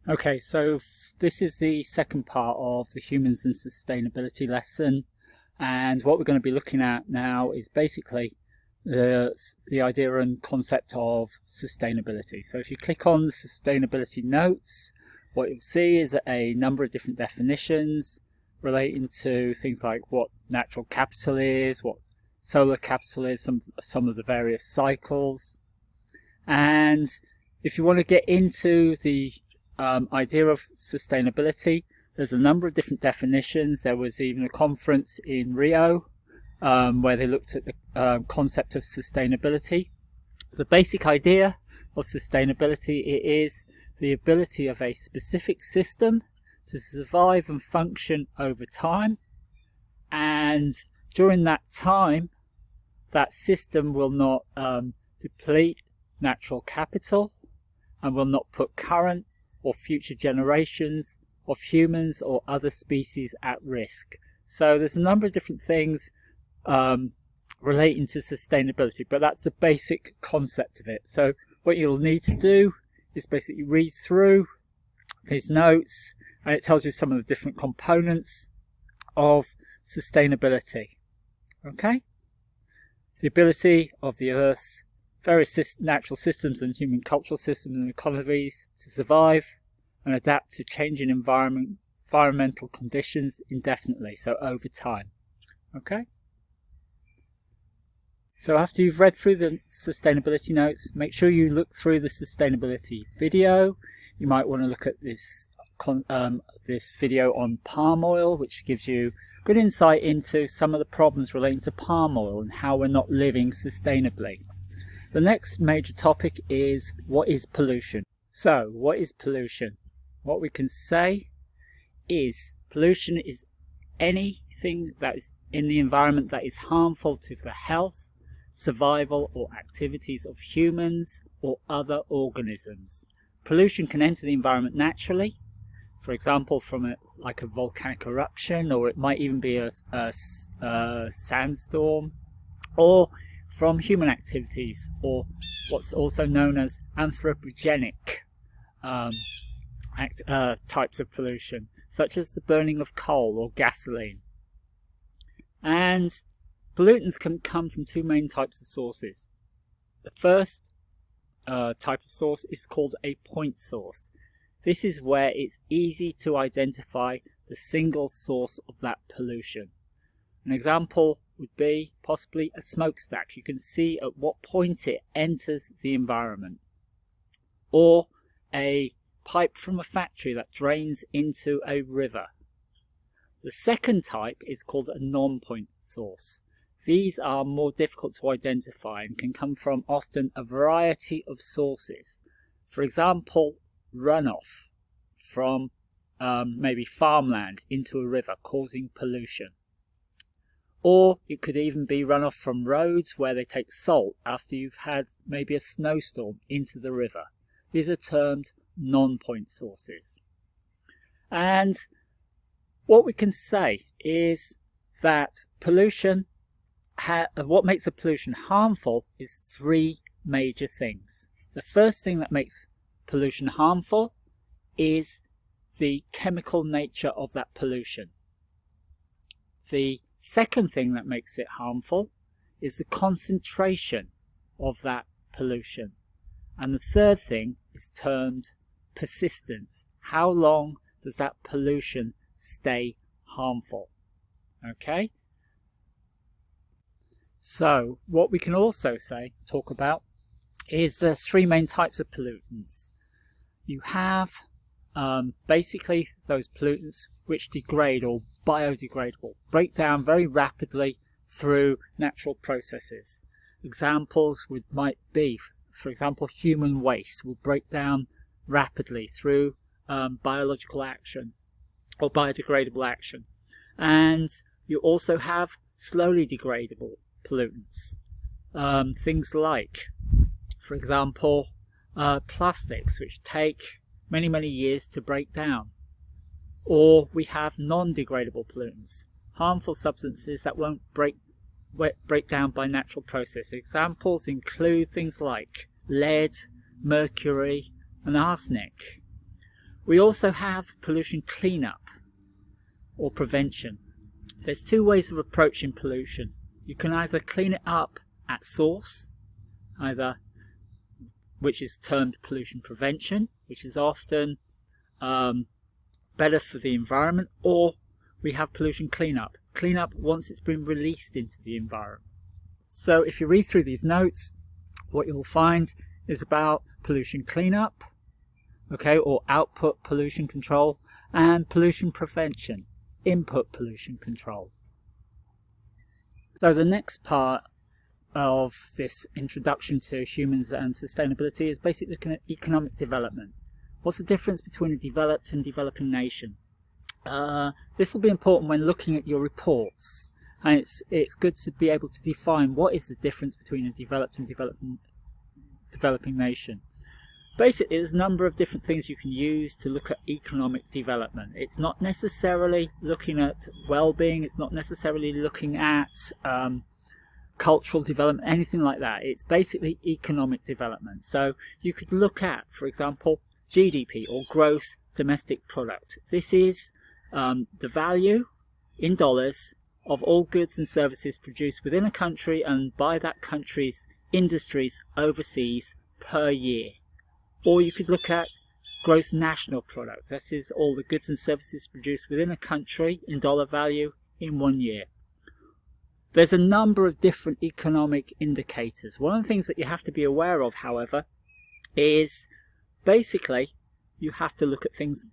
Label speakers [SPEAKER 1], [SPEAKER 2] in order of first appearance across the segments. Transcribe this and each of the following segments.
[SPEAKER 1] Okay, so this is the second part of the Humans and Sustainability lesson, and what we're going to be looking at now is basically the idea and concept of sustainability. So if you click on the sustainability notes, what you'll see is a number of different definitions relating to things like what natural capital is, what solar capital is, some of the various cycles. And if you want to get into the idea of sustainability, there's a number of different definitions. There was even a conference in Rio where they looked at the concept of sustainability. The basic idea of sustainability is the ability of a specific system to survive and function over time, and during that time that system will not deplete natural capital and will not put current or future generations of humans or other species at risk. So there's a number of different things relating to sustainability, but that's the basic concept of it. So what you'll need to do is basically read through these notes, and it tells you some of the different components of sustainability. Okay? The ability of the Earth's various natural systems and human cultural systems and economies to survive and adapt to changing environmental conditions indefinitely, so over time. Okay? So after you've read through the sustainability notes, make sure you look through the sustainability video. You might want to look at this video on palm oil, which gives you good insight into some of the problems relating to palm oil and how we're not living sustainably. The next major topic is, what is pollution? So, what is pollution? What we can say is pollution is anything that is in the environment that is harmful to the health, survival or activities of humans or other organisms. Pollution can enter the environment naturally, for example from a volcanic eruption, or it might even be a sandstorm, or from human activities, or what's also known as anthropogenic types of pollution, such as the burning of coal or gasoline. And pollutants can come from two main types of sources. The first type of source is called a point source. This is where it's easy to identify the single source of that pollution. An example would be possibly a smokestack. You can see at what point it enters the environment. Or a pipe from a factory that drains into a river. The second type is called a non-point source. These are more difficult to identify and can come from often a variety of sources. For example, runoff from maybe farmland into a river causing pollution. Or it could even be runoff from roads where they take salt after you've had maybe a snowstorm into the river. These are termed non-point sources. And what we can say is that pollution, what makes a pollution harmful is three major things. The first thing that makes pollution harmful is the chemical nature of that pollution. The second thing that makes it harmful is the concentration of that pollution. And the third thing is termed persistence. How long does that pollution stay harmful? Okay? So, what we can also talk about, is the three main types of pollutants. You have basically those pollutants which degrade or biodegradable, break down very rapidly through natural processes. Examples might be, for example, human waste will break down rapidly through biological action or biodegradable action. And you also have slowly degradable pollutants. Things like, for example, plastics, which take many years to break down. Or we have non-degradable pollutants, harmful substances that won't break down by natural process. Examples include things like lead, mercury and arsenic. We also have pollution cleanup or prevention. There's two ways of approaching pollution. You can either clean it up at source, which is termed pollution prevention, which is often better for the environment, or we have pollution cleanup. Cleanup once it's been released into the environment. So if you read through these notes, what you'll find is about pollution cleanup, okay, or output pollution control, and pollution prevention, input pollution control. So the next part of this introduction to humans and sustainability is basically looking at economic development. What's the difference between a developed and developing nation? This will be important when looking at your reports, and it's good to be able to define what is the difference between a developed and developing nation. Basically, there's a number of different things you can use to look at economic development. It's not necessarily looking at well-being, it's not necessarily looking at cultural development, anything like that. It's basically economic development. So you could look at, for example, GDP or gross domestic product. This is the value in dollars of all goods and services produced within a country and by that country's industries overseas per year. Or you could look at gross national product. This is all the goods and services produced within a country in dollar value in 1 year. There's a number of different economic indicators. One of the things that you have to be aware of, however, is basically you have to look at things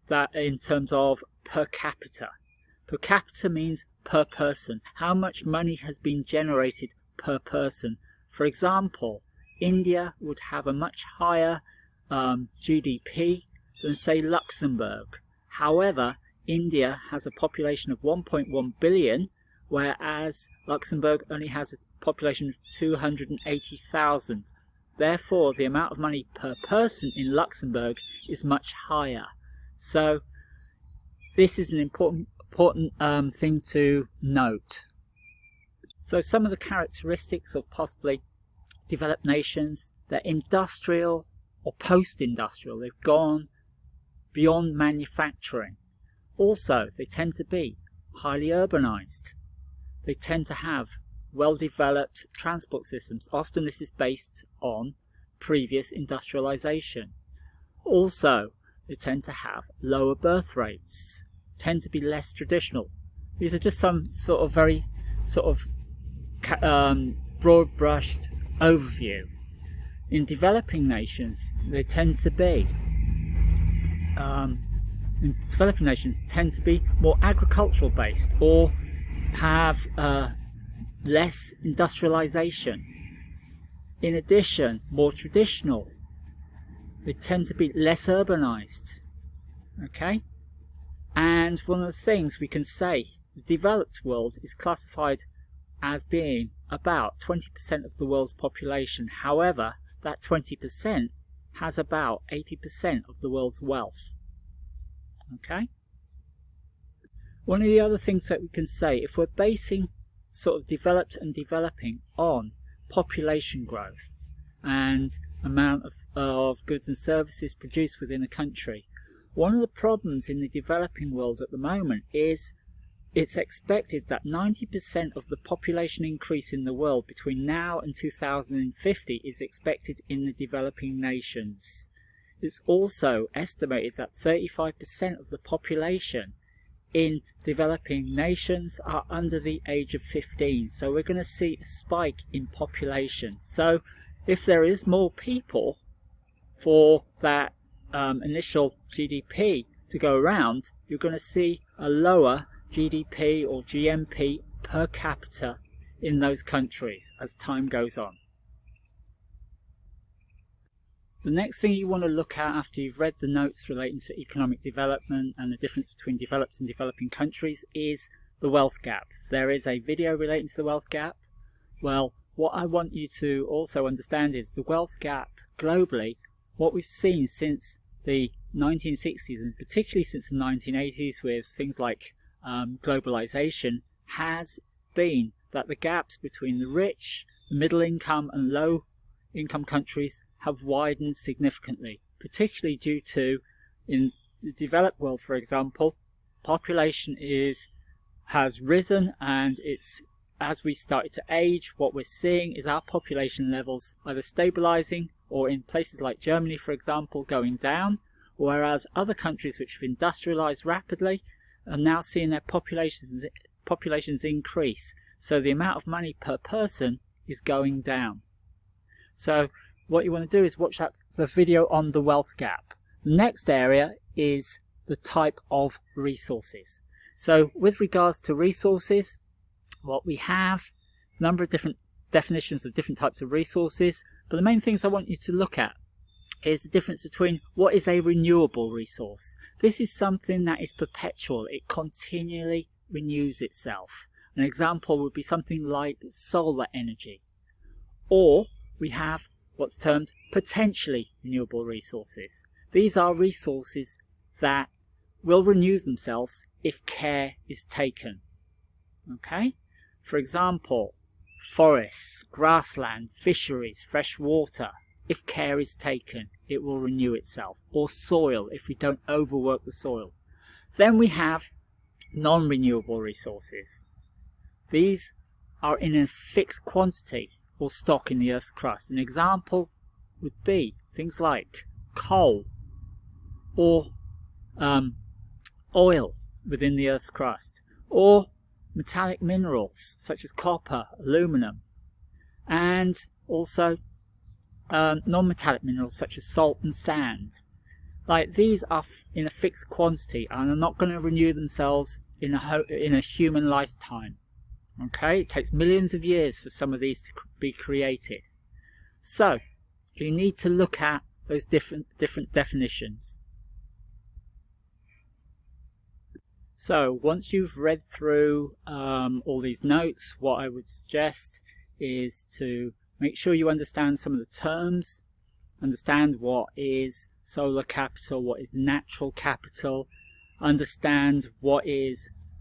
[SPEAKER 1] that in terms of per capita. Per capita means per person. How much money has been generated per person? For example, India would have a much higher GDP than, say, Luxembourg. However, India has a population of 1.1 billion, whereas Luxembourg only has a population of 280,000. Therefore, the amount of money per person in Luxembourg is much higher. So, this is an important thing to note. So, some of the characteristics of possibly developed nations, they're industrial or post-industrial. They've gone beyond manufacturing. Also, they tend to be highly urbanized. They tend to have well-developed transport systems. Often this is based on previous industrialization. Also, they tend to have lower birth rates, tend to be less traditional. These are just some sort of very broad-brushed overview. In developing nations, they tend to be more agricultural based or have less industrialization. In addition, more traditional. They tend to be less urbanized. Okay? And one of the things we can say, the developed world is classified as being about 20% of the world's population. However, that 20% has about 80% of the world's wealth. Okay? One of the other things that we can say, if we're basing sort of developed and developing on population growth and amount of goods and services produced within a country, one of the problems in the developing world at the moment is it's expected that 90% of the population increase in the world between now and 2050 is expected in the developing nations. It's also estimated that 35% of the population in developing nations are under the age of 15. So we're going to see a spike in population. So if there is more people for that initial GDP to go around, you're going to see a lower GDP or GMP per capita in those countries as time goes on. The next thing you want to look at after you've read the notes relating to economic development and the difference between developed and developing countries is the wealth gap. There is a video relating to the wealth gap. Well, what I want you to also understand is the wealth gap globally, what we've seen since the 1960s and particularly since the 1980s with things like globalization, has been that the gaps between the rich, the middle income and low income countries have widened significantly, particularly due to In the developed world, for example, population has risen, and as we started to age, what we're seeing is our population levels either stabilizing or, in places like Germany, for example, going down, whereas other countries which have industrialized rapidly are now seeing their populations increase. So the amount of money per person is going down. So what you want to do is watch the video on the wealth gap. The next area is the type of resources. So with regards to resources, what we have is a number of different definitions of different types of resources, but the main things I want you to look at is the difference between what is a renewable resource. This is something that is perpetual. It continually renews itself. An example would be something like solar energy. Or we have what's termed potentially renewable resources. These are resources that will renew themselves if care is taken. Okay? For example, forests, grassland, fisheries, fresh water. If care is taken, it will renew itself. Or soil, if we don't overwork the soil. Then we have non-renewable resources. These are in a fixed quantity or stock in the Earth's crust. An example would be things like coal or oil within the Earth's crust, or metallic minerals such as copper, aluminum, and also non-metallic minerals such as salt and sand. Like, these are in a fixed quantity and are not going to renew themselves in a human lifetime. Okay, it takes millions of years for some of these to be created. So you need to look at those different definitions. So once you've read through all these notes, what I would suggest is to make sure you understand some of the terms, understand what is solar capital, what is natural capital, understand what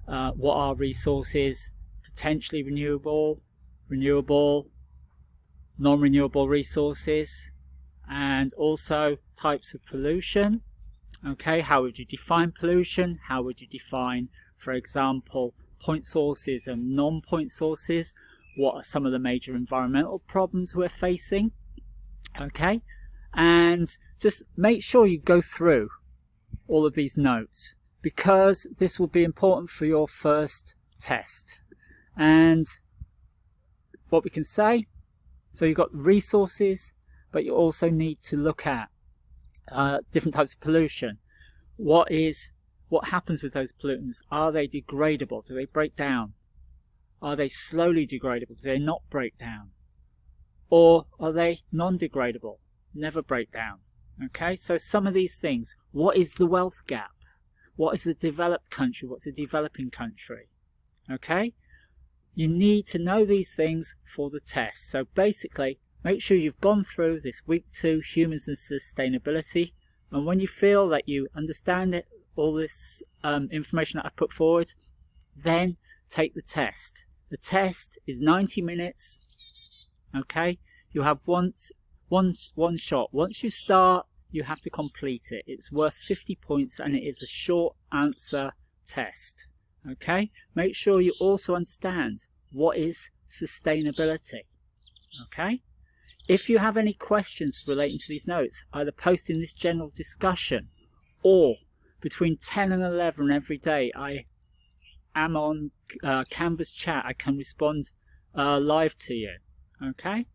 [SPEAKER 1] are resources, potentially renewable, non-renewable resources, and also types of pollution. Okay, how would you define pollution? How would you define, for example, point sources and non-point sources? What are some of the major environmental problems we're facing? Okay, and just make sure you go through all of these notes, because this will be important for your first test. And what we can say, so you've got resources, but you also need to look at different types of pollution. What happens with those pollutants? Are they degradable? Do they break down? Are they slowly degradable? Do they not break down? Or are they non-degradable? Never break down. Okay, so some of these things. What is the wealth gap? What is a developed country? What's a developing country? Okay, you need to know these things for the test. So basically, make sure you've gone through this week 2 Humans and Sustainability, and when you feel that you understand it, all this information that I've put forward, then take the test. The test is 90 minutes. Okay, you have one shot. Once you start, you have to complete it. It's worth 50 points, and it is a short answer test. Okay, make sure you also understand what is sustainability. Okay, if you have any questions relating to these notes, either post in this general discussion, or between 10 and 11 every day I am on Canvas chat. I can respond live to you. Okay,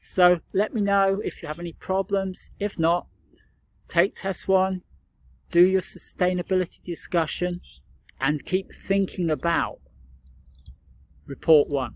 [SPEAKER 1] so let me know if you have any problems. If not, take test 1, do your sustainability discussion, and keep thinking about report 1.